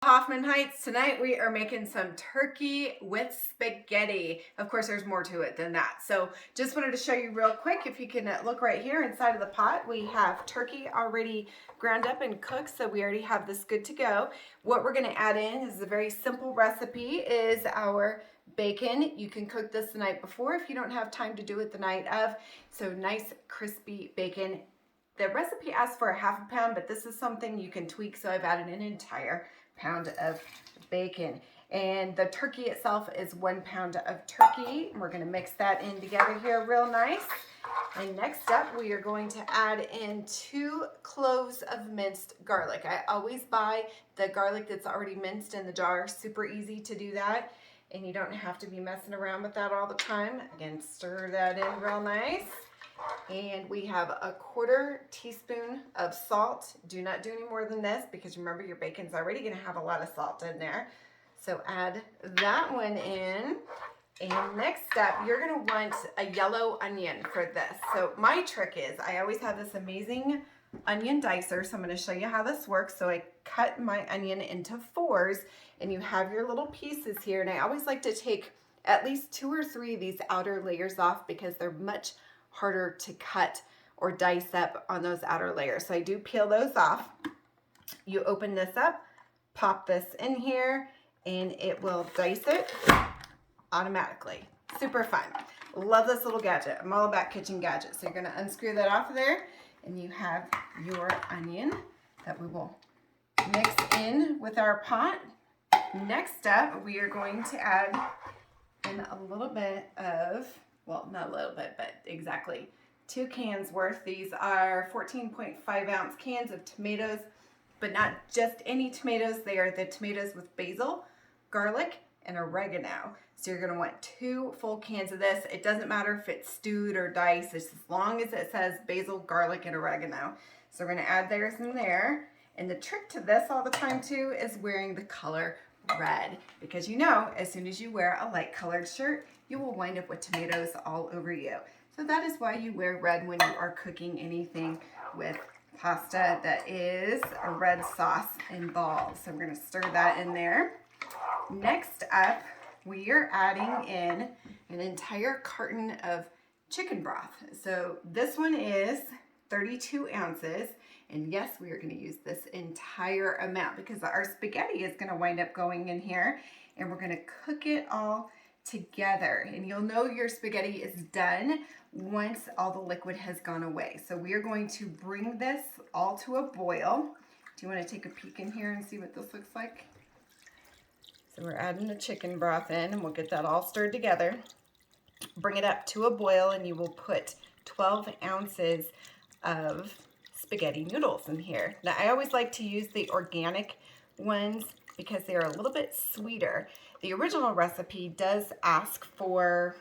Hoffman Heights. Tonight we are making some turkey with spaghetti. Of course, there's more to it than that. So just wanted to show you real quick. If you can look right here inside of the pot, we have turkey already ground up and cooked. So we already have this good to go. What we're going to add in is a very simple recipe is our bacon. You can cook this the night before if you don't have time to do it the night of. So nice crispy bacon. The recipe asks for a ½ pound, but this is something you can tweak. So I've added an entire pound of bacon, and the turkey itself is 1 pound of turkey. We're going to mix that in together here real nice. And next up, we are going to add in 2 cloves of minced garlic. I always buy the garlic that's already minced in the jar. Super easy to do that, and you don't have to be messing around with that all the time. Again, stir that in real nice. And we have a 1/4 teaspoon of salt. Do not do any more than this because remember your bacon's already going to have a lot of salt in there. So add that one in. And next up, you're going to want a yellow onion for this. So my trick is I always have this amazing onion dicer. So I'm going to show you how this works. So I cut my onion into 4s, and you have your little pieces here. And I always like to take at least 2 or 3 of these outer layers off because they're much harder to cut or dice up on those outer layers. So I do peel those off. You open this up, pop this in here, and it will dice it automatically. Super fun. Love this little gadget. I'm all about kitchen gadgets. So you're gonna unscrew that off of there, and you have your onion that we will mix in with our pot. Next up, we are going to add in a little bit of, well, not a little bit, but exactly 2 cans worth. These are 14.5 ounce cans of tomatoes, but not just any tomatoes. They are the tomatoes with basil, garlic, and oregano. So you're going to want 2 full cans of this. It doesn't matter if it's stewed or diced, as long as it says basil, garlic, and oregano. So we're going to add theirs in there. And the trick to this all the time too is wearing the color red, because you know as soon as you wear a light colored shirt, you will wind up with tomatoes all over you. So that is why you wear red when you are cooking anything with pasta that is a red sauce involved. So we're going to stir that in there. Next up, we are adding in an entire carton of chicken broth. So this one is 32 ounces. And yes, we are going to use this entire amount because our spaghetti is going to wind up going in here, and we're going to cook it all together. And you'll know your spaghetti is done once all the liquid has gone away. So we are going to bring this all to a boil. Do you want to take a peek in here and see what this looks like? So we're adding the chicken broth in, and we'll get that all stirred together. Bring it up to a boil, and you will put 12 ounces of spaghetti noodles in here. Now I always like to use the organic ones because they are a little bit sweeter. The original recipe does ask for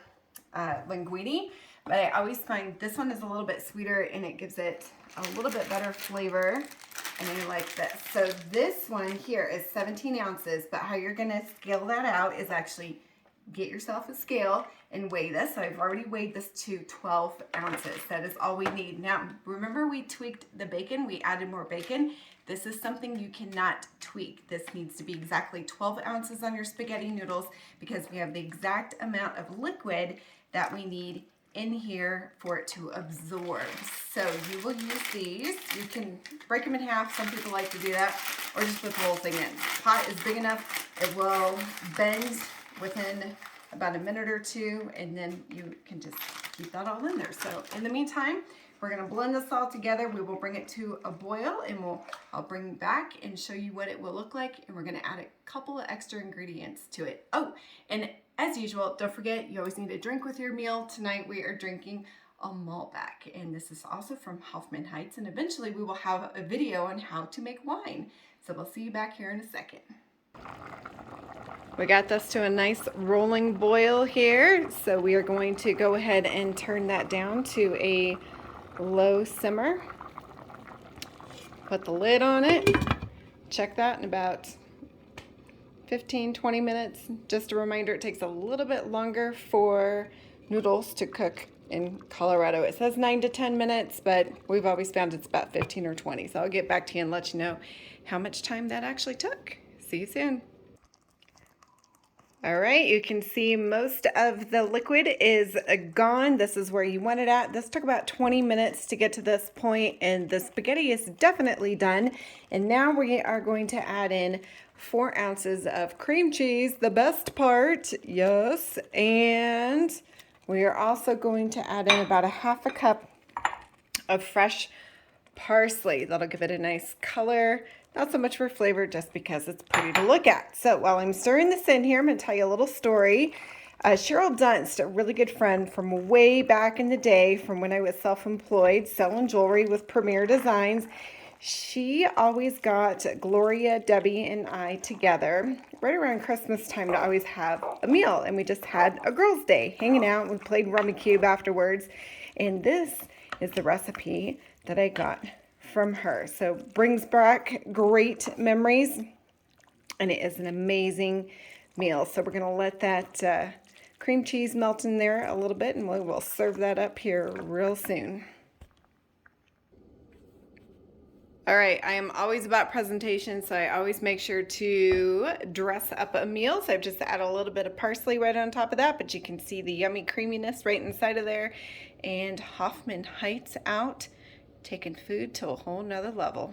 linguine, but I always find this one is a little bit sweeter and it gives it a little bit better flavor, and I like this. So this one here is 17 ounces, but how you're gonna scale that out is actually get yourself a scale and weigh this. So I've already weighed this to 12 ounces. That is all we need. Now, remember we tweaked the bacon, we added more bacon. This is something you cannot tweak. This needs to be exactly 12 ounces on your spaghetti noodles because we have the exact amount of liquid that we need in here for it to absorb. So you will use these. You can break them in half. Some people like to do that, or just put the whole thing in. The pot is big enough. It will bend within about a minute or 2, and then you can just keep that all in there. So in the meantime, we're going to blend this all together. We will bring it to a boil, and I'll bring back and show you what it will look like, and we're going to add a couple of extra ingredients to it. Oh, and as usual, don't forget, you always need a drink with your meal. Tonight we are drinking a Malbec, and this is also from Hoffman Heights, and eventually we will have a video on how to make wine. So we'll see you back here in a second. We got this to a nice rolling boil here, so we are going to go ahead and turn that down to a low simmer. Put the lid on it. Check that in about 15-20 minutes. Just a reminder, it takes a little bit longer for noodles to cook in Colorado. It says 9 to 10 minutes, but we've always found it's about 15 or 20. So I'll get back to you and let you know how much time that actually took. See you soon. All right, you can see most of the liquid is gone. This is where you want it at. This took about 20 minutes to get to this point, and the spaghetti is definitely done. And now we are going to add in 4 ounces of cream cheese, the best part, yes. And we are also going to add in about a half a cup of fresh parsley. That'll give it a nice color. Not so much for flavor, just because it's pretty to look at. So while I'm stirring this in here, I'm going to tell you a little story. Cheryl Dunst, a really good friend from way back in the day, from when I was self-employed, selling jewelry with Premier Designs, she always got Gloria, Debbie, and I together right around Christmas time to always have a meal. And we just had a girls' day, hanging out. We played Rummy Cube afterwards. And this is the recipe that I got from her. So brings back great memories, and it is an amazing meal. So we're going to let that cream cheese melt in there a little bit, and we will serve that up here real soon. All right, I am always about presentation, so I always make sure to dress up a meal. So I've just added a little bit of parsley right on top of that, but you can see the yummy creaminess right inside of there. And Hoffman Heights out, taking food to a whole nother level.